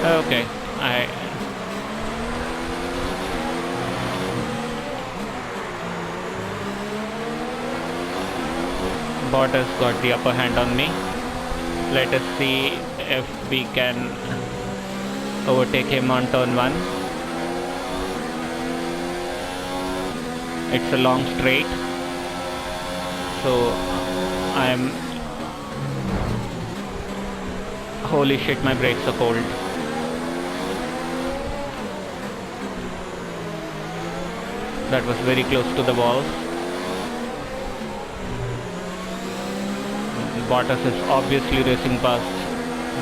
Okay, I Bottas got the upper hand on me. Let us see if we can overtake him on turn 1. It's a long straight, so I'm... Holy shit, my brakes are cold. That was very close to the wall. Bottas is obviously racing past.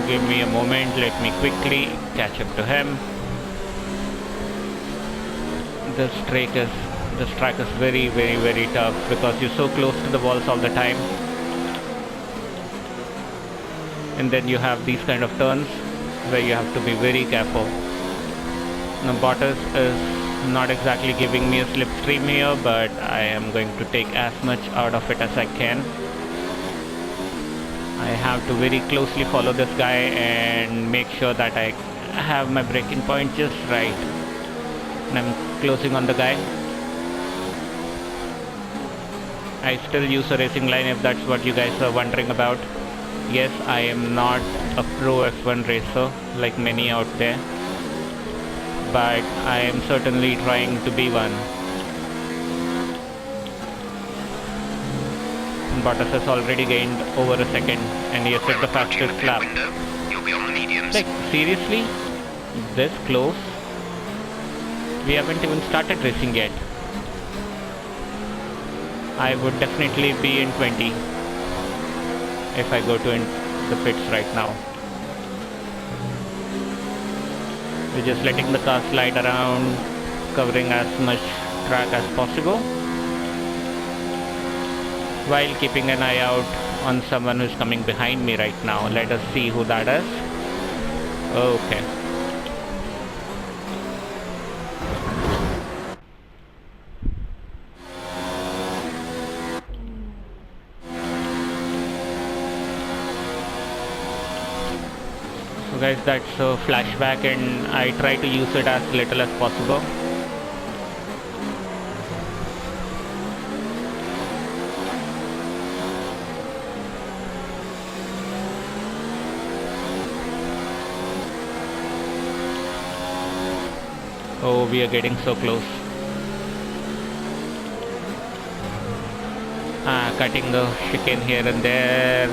Give me a moment, let me quickly catch up to him. This track is very, very, very tough because you're so close to the walls all the time. And then you have these kind of turns where you have to be very careful. Now Bottas is not exactly giving me a slipstream here, but I am going to take as much out of it as I can. I have to very closely follow this guy and make sure that I have my braking point just right. And I'm closing on the guy. I still use a racing line if that's what you guys are wondering about. Yes, I am not a pro F1 racer like many out there, but I am certainly trying to be one. Bottas has already gained over a second and he has set the fastest lap. Like, seriously? This close? We haven't even started racing yet. I would definitely be in 20 if I go to the pits right now. We're just letting the car slide around, covering as much track as possible, while keeping an eye out on someone who's coming behind me right now. Let us see who that is. Okay. So guys, that's a flashback and I try to use it as little as possible. Oh, we are getting so close. Cutting the chicane here and there.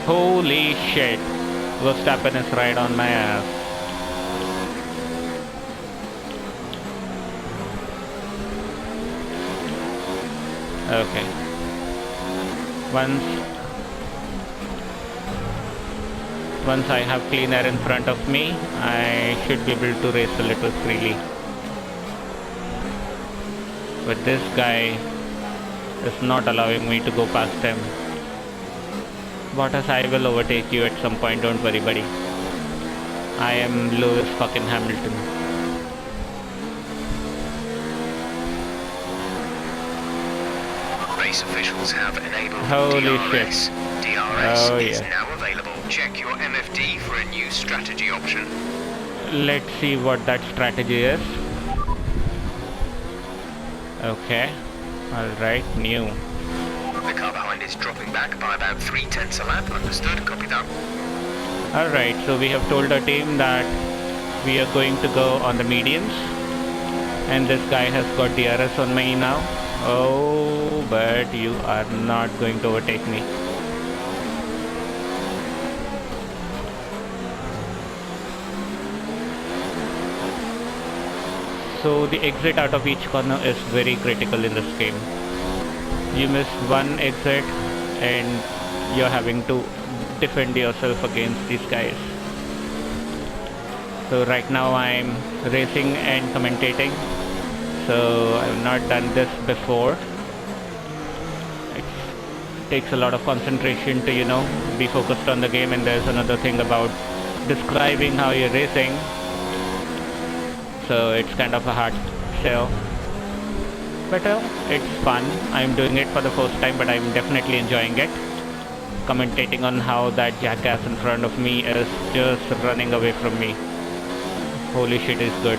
Holy shit. Verstappen is right on my ass. Okay. Once I have clean air in front of me, I should be able to race a little freely. But this guy is not allowing me to go past him. Bottas, I will overtake you at some point, don't worry buddy. I am Lewis fucking Hamilton. Race officials have enabled Holy DRS. shit. DRS Oh, is yeah. now available. Check your MFD for a new strategy option. Let's see what that strategy is. Okay. Alright, new. The car behind is dropping back by about 0.3 a lap. Understood, copy that. Alright, so we have told our team that we are going to go on the mediums. And this guy has got DRS on me now. Oh, but you are not going to overtake me. So the exit out of each corner is very critical in this game. You miss one exit and you're having to defend yourself against these guys. So right now I'm racing and commentating. So I've not done this before. It takes a lot of concentration to, be focused on the game, and there's another thing about describing how you're racing. So it's kind of a hard sell. better. It's fun. I'm doing it for the first time, but I'm definitely enjoying it. Commentating on how that jackass in front of me is just running away from me. Holy shit, is good.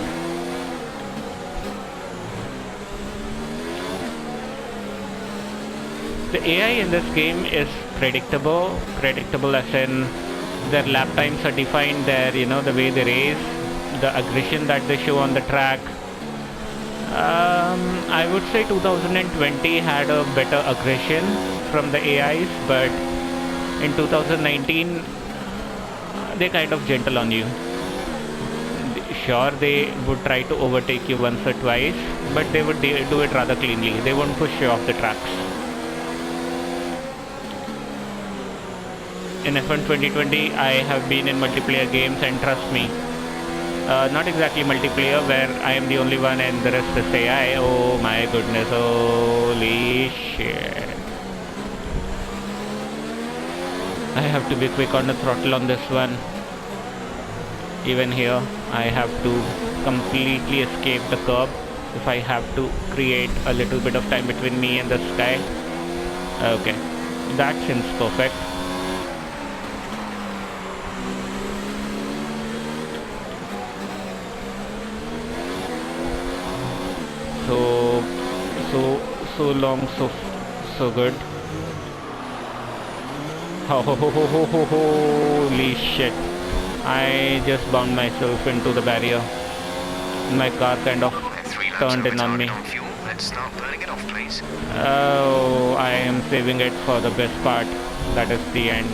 The AI in this game is predictable. Predictable as in their lap times are defined, the way they race, the aggression that they show on the track. I would say 2020 had a better aggression from the AIs, but in 2019 they're kind of gentle on you. Sure, they would try to overtake you once or twice, but they would do it rather cleanly. They won't push you off the tracks. In F1 2020, I have been in multiplayer games, and trust me, not exactly multiplayer where I am the only one and the rest is AI. Oh my goodness, holy shit. I have to be quick on the throttle on this one. Even here, I have to completely escape the curb if I have to create a little bit of time between me and the sky. Okay, that seems perfect. So long, so good. Holy shit. I just bound myself into the barrier. My car kind of turned in on me. Let's start burning it off, please. Oh, I am saving it for the best part. That is the end.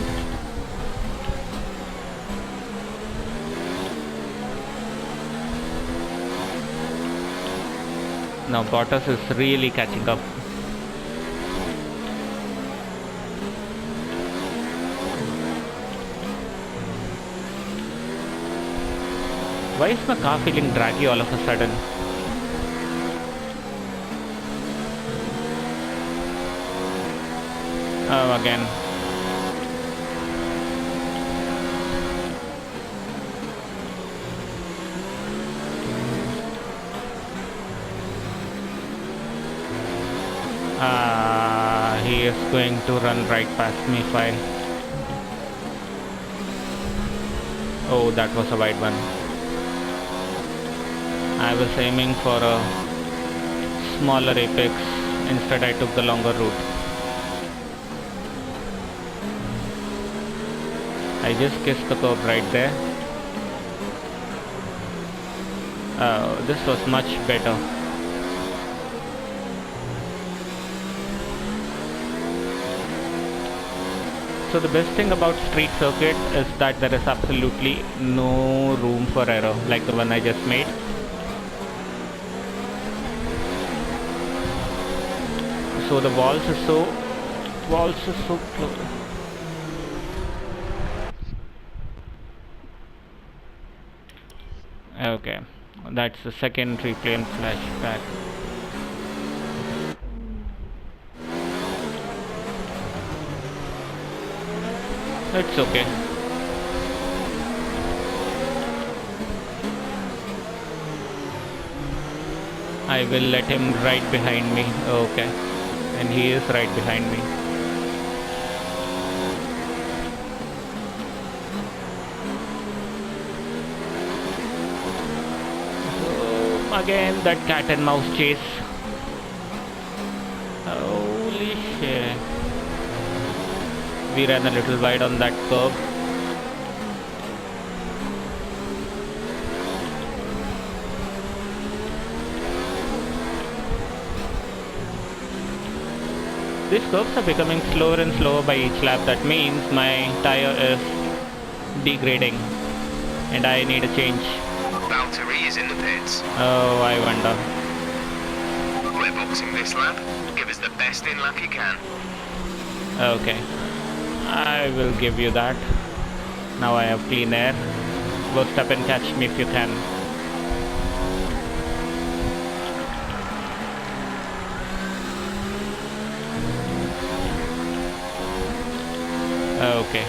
Now Bottas is really catching up. Why is my car feeling draggy all of a sudden? Oh, again. He is going to run right past me, fine. Oh, that was a wide one. I was aiming for a smaller apex, instead I took the longer route. I just kissed the curb right there. Oh, this was much better. So the best thing about street circuit is that there is absolutely no room for error like the one I just made. So the walls are so close. Okay, that's the second replay and flashback. It's okay. I will let him right behind me. Okay. And he is right behind me. So, again, that cat and mouse chase. Holy shit. We ran a little wide on that curve. These curves are becoming slower and slower by each lap. That means my tire is degrading and I need a change. Valtteri is in the pits. Oh, I wonder. We're boxing this lap. Give us the best in lap you can. Okay. I will give you that. Now I have clean air. Go step and catch me if you can. Okay.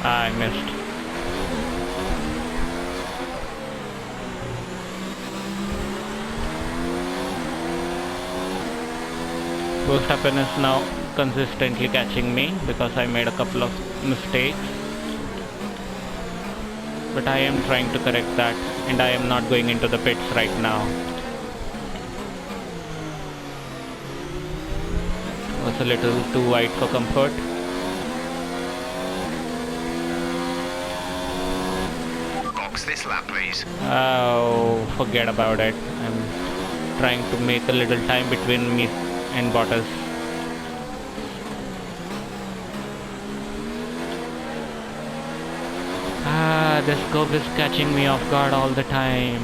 I missed. Verstappen is now consistently catching me because I made a couple of mistakes. But I am trying to correct that, and I am not going into the pits right now. Was a little too wide for comfort. Box this lap, please. Oh, forget about it. I'm trying to make a little time between me and Bottas. This curve is catching me off guard all the time.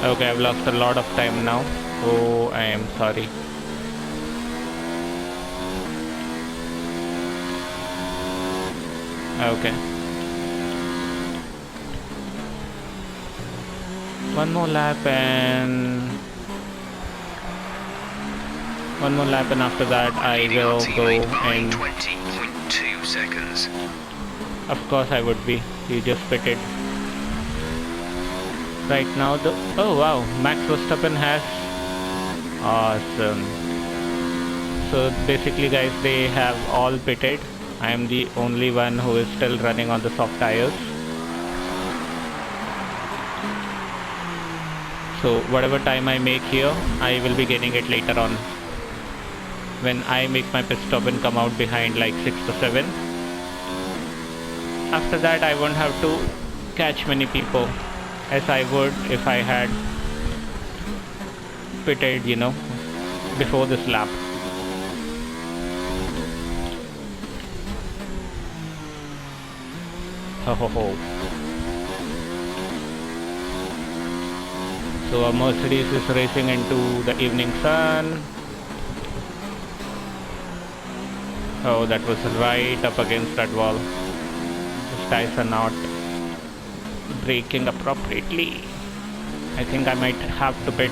Okay, I've lost a lot of time now. Oh, I am sorry. Okay. One more lap and after that I will go and 20.2 seconds. Of course I would be. You just pitted. Right now oh wow, Max Verstappen has awesome. So basically guys, they have all pitted. I am the only one who is still running on the soft tires. So whatever time I make here, I will be getting it later on when I make my pit stop and come out behind like 6 to 7. After that I won't have to catch many people as I would if I had pitted, you know, before this lap. Ho ho ho. So a Mercedes is racing into the evening sun. Oh, that was right up against that wall. These tires are not braking appropriately. I think I might have to pit.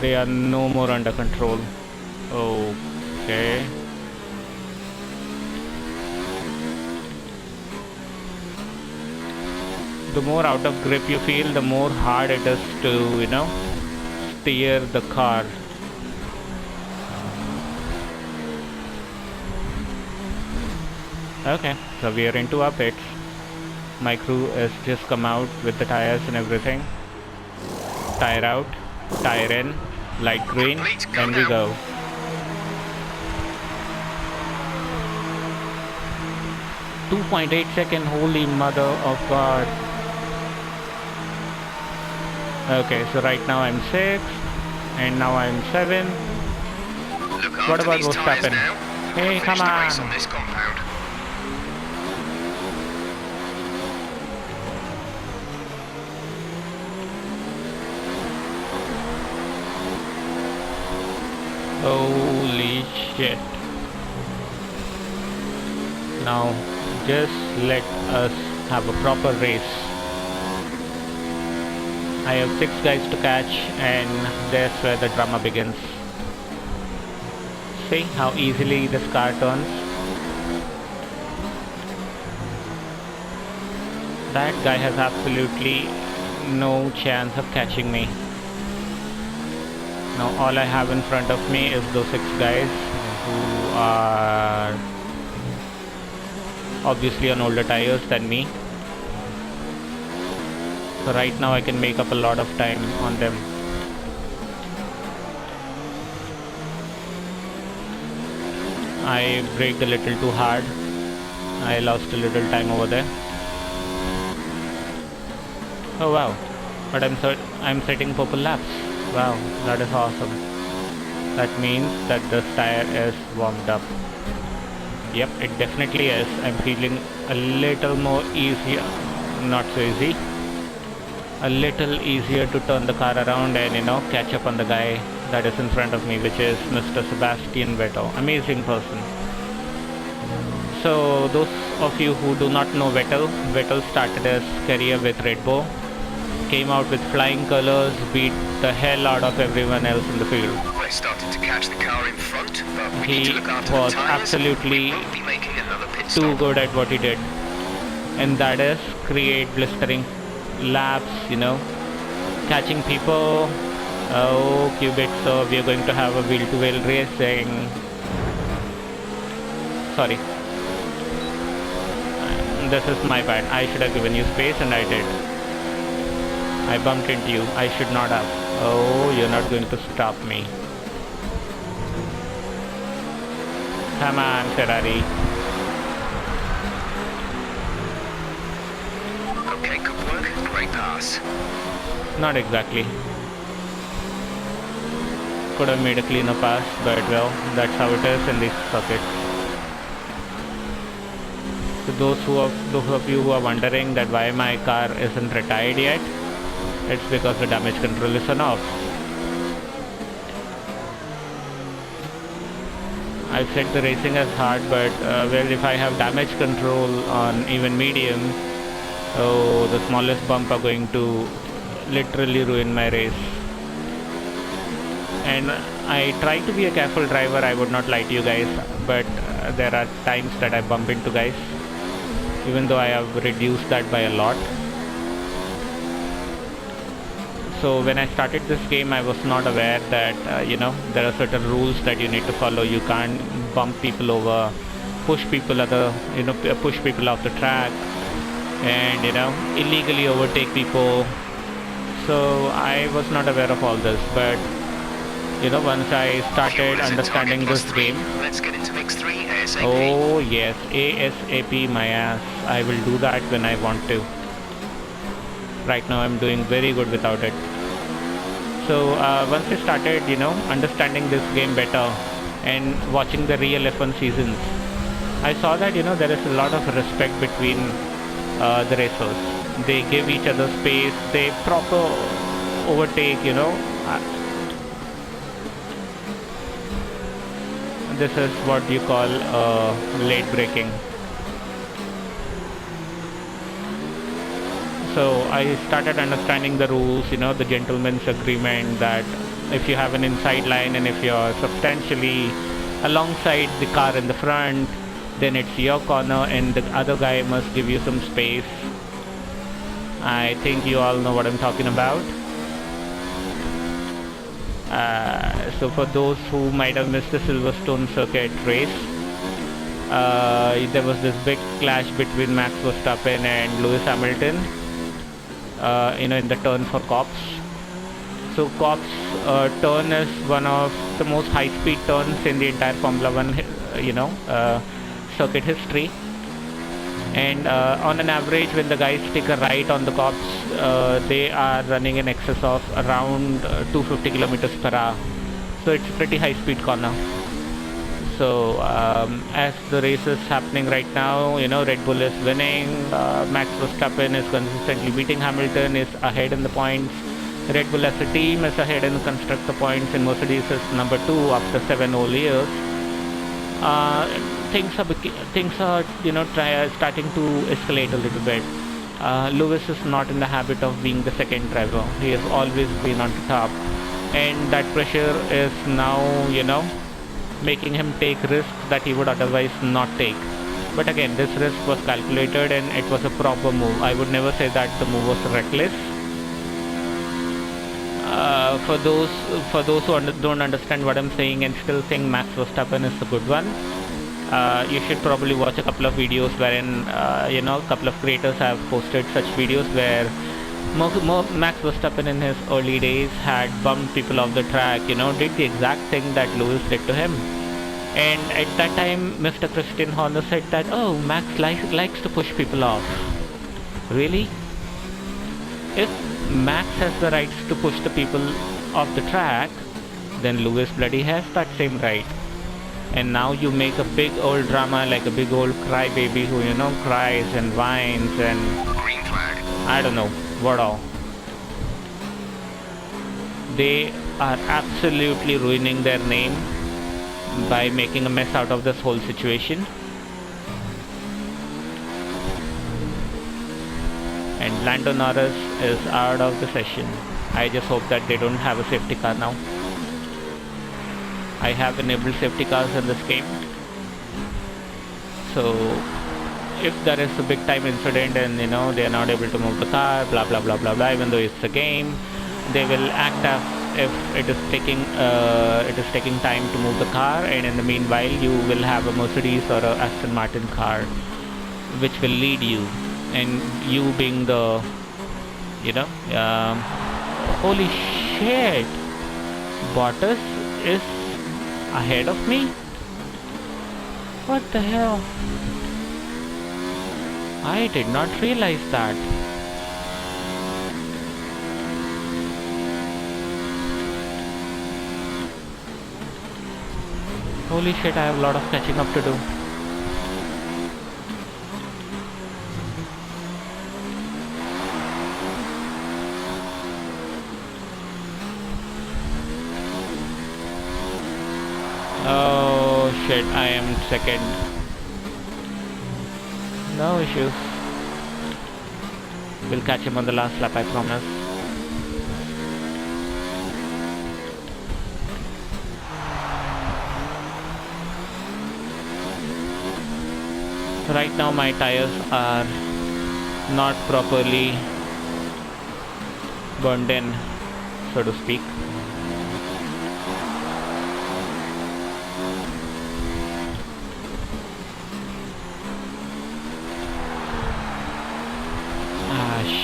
They are no more under control. Okay. The more out of grip you feel, the more hard it is to, you know, steer the car. Okay, so we are into our pits. My crew has just come out with the tires and everything. Tire out, tire in, light green, then we go. .8 second, holy mother of God. Okay, so right now I'm 6, and now I'm 7. What about Verstappen? Hey, come on! Holy shit. Now, just let us have a proper race. I have 6 guys to catch, and that's where the drama begins. See how easily this car turns? That guy has absolutely no chance of catching me. Now all I have in front of me is those 6 guys who are obviously on older tires than me. So right now I can make up a lot of time on them. I braked a little too hard. I lost a little time over there. Oh wow, but I'm setting purple laps. Wow, that is awesome. That means that this tire is warmed up. Yep, it definitely is. I'm feeling a little more easier, not so easy. A little easier to turn the car around and, you know, catch up on the guy that is in front of me, which is Mr. Sebastian Vettel. Amazing person. So those of you who do not know Vettel started his career with Red Bull, came out with flying colors, beat the hell out of everyone else in the field. We're starting to catch the car in front, but we He need to look after was the tires. absolutely We won't be making another pit too stop. good at what he did, and that is create blistering laps, you know, catching people. Oh, Cubic, so we are going to have a wheel-to-wheel racing. Sorry. This is my bad. I should have given you space and I did. I bumped into you. I should not have. Oh, you're not going to stop me. Come on, Ferrari. Okay, good work. Great pass. Not exactly. Could have made a cleaner pass, but well, that's how it is in these circuits. So those of you who are wondering that why my car isn't retired yet, it's because the damage control is on off. I've said the racing is hard, but well, if I have damage control on even medium, oh, the smallest bump are going to literally ruin my race. And I try to be a careful driver, I would not lie to you guys, but there are times that I bump into guys, even though I have reduced that by a lot. So when I started this game, I was not aware that you know, there are certain rules that you need to follow. You can't bump people over, push people push people off the track, and you know, illegally overtake people. So I was not aware of all this, but you know, once I started understanding this game, let's get into mix 3 ASAP. oh yes, ASAP my ass. I will do that when I want to. Right now I'm doing very good without it. So once I started, you know, understanding this game better and watching the real F1 seasons, I saw that, you know, there is a lot of respect between the racers. They give each other space, they proper overtake, you know. This is what you call late braking. So I started understanding the rules, you know, the gentleman's agreement that if you have an inside line and if you're substantially alongside the car in the front, then it's your corner and the other guy must give you some space. I think you all know what I'm talking about. So for those who might have missed the Silverstone circuit race, there was this big clash between Max Verstappen and Lewis Hamilton, you know, in the turn for Cops. So Cops turn is one of the most high-speed turns in the entire Formula 1, you know, circuit history. And on an average, when the guys take a right on the Cops, they are running in excess of around 250 kilometers per hour. So it's a pretty high-speed corner. So as the race is happening right now, you know, Red Bull is winning. Max Verstappen is consistently beating Hamilton, is ahead in the points. Red Bull as a team is ahead in constructor points, and Mercedes is number 2 after 7 whole years. Things are you know, starting to escalate a little bit. Lewis is not in the habit of being the second driver. He has always been on the top, and that pressure is now, you know, making him take risks that he would otherwise not take. But again, this risk was calculated and it was a proper move. I would never say that the move was reckless. For those who don't understand what I'm saying and still think Max Verstappen is a good one, you should probably watch a couple of videos wherein you know, a couple of creators have posted such videos where Max Verstappen in his early days had bumped people off the track, you know, did the exact thing that Lewis did to him. And at that time, Mr. Christian Horner said that, oh, Max likes to push people off. Really? If Max has the rights to push the people off the track, then Lewis bloody has that same right. And now you make a big old drama, like a big old crybaby who, you know, cries and whines and Green flag. I don't know what all. They are absolutely ruining their name by making a mess out of this whole situation. and Lando Norris is out of the session. I just hope that they don't have a safety car now. I have enabled safety cars in this game, so if there is a big time incident and they are not able to move the car, blah blah blah blah blah, even though it's a game, they will act as if it is taking time to move the car, and in the meanwhile you will have a Mercedes or a Aston Martin car which will lead you, and you being the holy shit, Bottas is ahead of me. What the hell? I did not realize that. Holy shit, I have a lot of catching up to do. Oh shit, I am second. No issues. We'll catch him on the last lap, I promise. Right now my tires are not properly burned in, so to speak.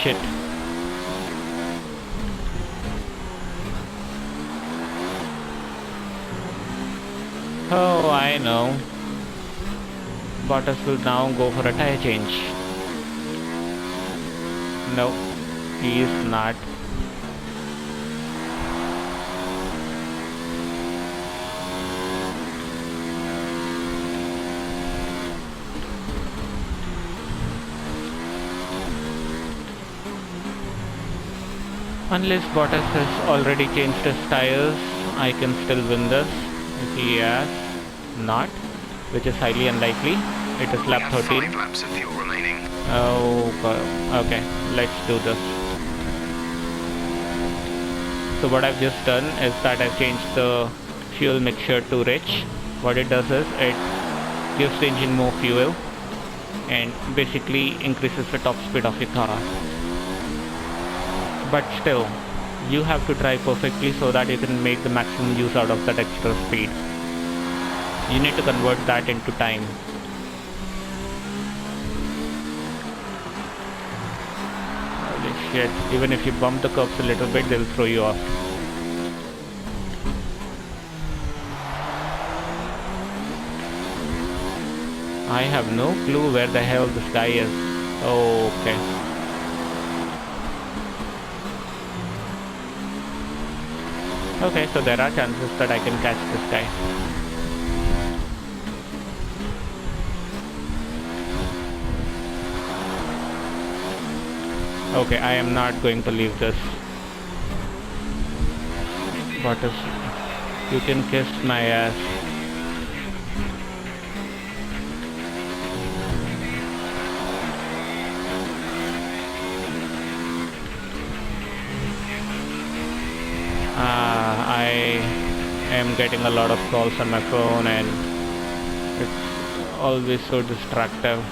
Shit. Oh, I know. Bottas will now go for a tire change. No, he is not. Unless Bottas has already changed his tires, I can still win this. If he has not, which is highly unlikely. It is lap 13. 5 laps of fuel remaining. Oh, okay. Let's do this. So what I've just done is that I've changed the fuel mixture to rich. What it does is it gives the engine more fuel and basically increases the top speed of your car. But still, you have to drive perfectly so that you can make the maximum use out of that extra speed. You need to convert that into time. Holy shit, even if you bump the curbs a little bit, they'll throw you off. I have no clue where the hell this guy is. Oh, okay. Okay, so there are chances that I can catch this guy. Okay, I am not going to leave this. Bottas, you can kiss my ass. I am getting a lot of calls on my phone and it's always so distractive.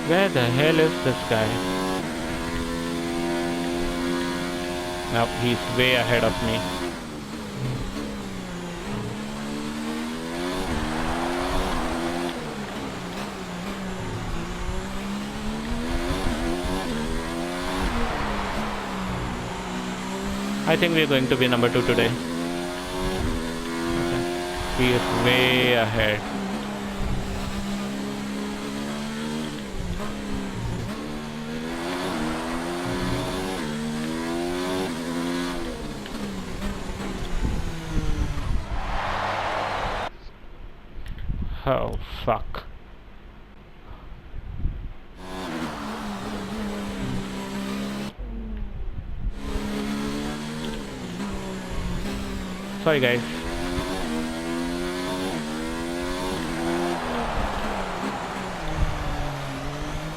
Where the hell is this guy? Nope, he's way ahead of me. I think we're going to be number 2 today. Okay. He is way ahead. Oh, fuck. Sorry guys.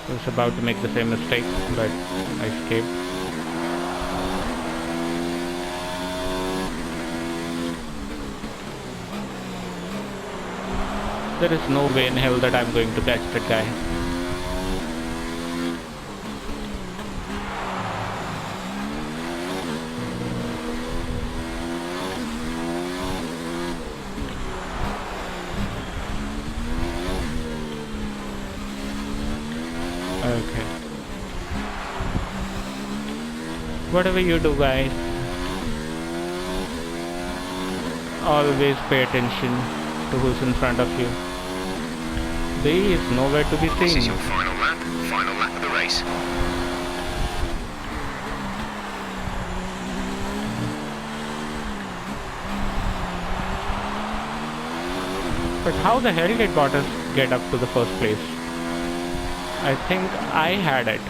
I was about to make the same mistake, but I escaped. There is no way in hell that I'm going to catch that guy. Okay. Whatever you do, guys, always pay attention to who's in front of you. B is nowhere to be This is seen. your final lap of the race. But how the hell did Bottas get up to the first place? I think I had it.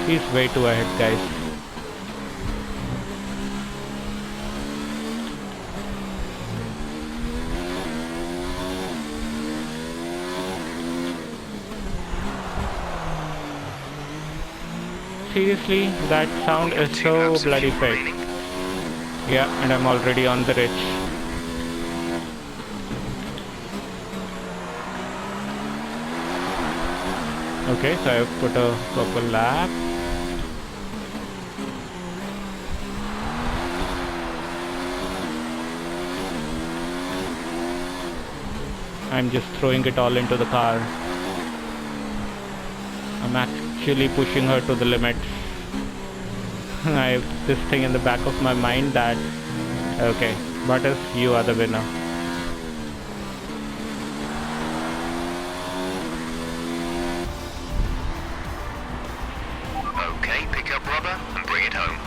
He's way too ahead, guys. Seriously, that sound is so bloody fake. Yeah, and I'm already on the ridge. Okay, so I've put a purple lap. I'm just throwing it all into the car. I'm actually pushing her to the limit. I have this thing in the back of my mind that, okay, Bottas, you are the winner. Okay, pick up rubber and bring it home.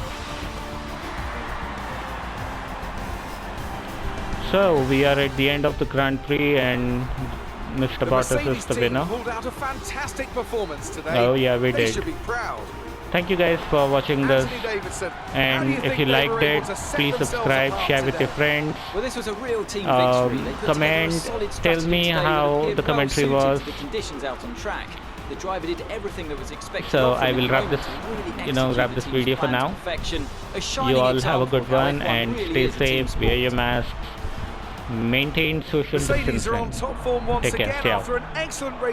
So we are at the end of the Grand Prix and Mr. Bottas is the winner. Pulled out a fantastic performance today. Oh yeah, we They did. should be proud. Thank you guys for watching this, Anthony Davidson, how do and you if think you they liked were it, able to set please themselves subscribe, apart share with today? your friends. Well, this was a real team victory. They put together a Comment, solid tell strategy me today that how appeared the commentary well was. suited to the conditions out on track. The driver did everything that was expected So of him I will in wrap the this, moment to really you know, execute wrap the this team's video for plan to now. perfection. A You shining all have a example good of how one F1 and really stay is a team safe, wear your sport. masks, maintain social Mercedes are on distancing. top form once Take care, again stay out. after an excellent race.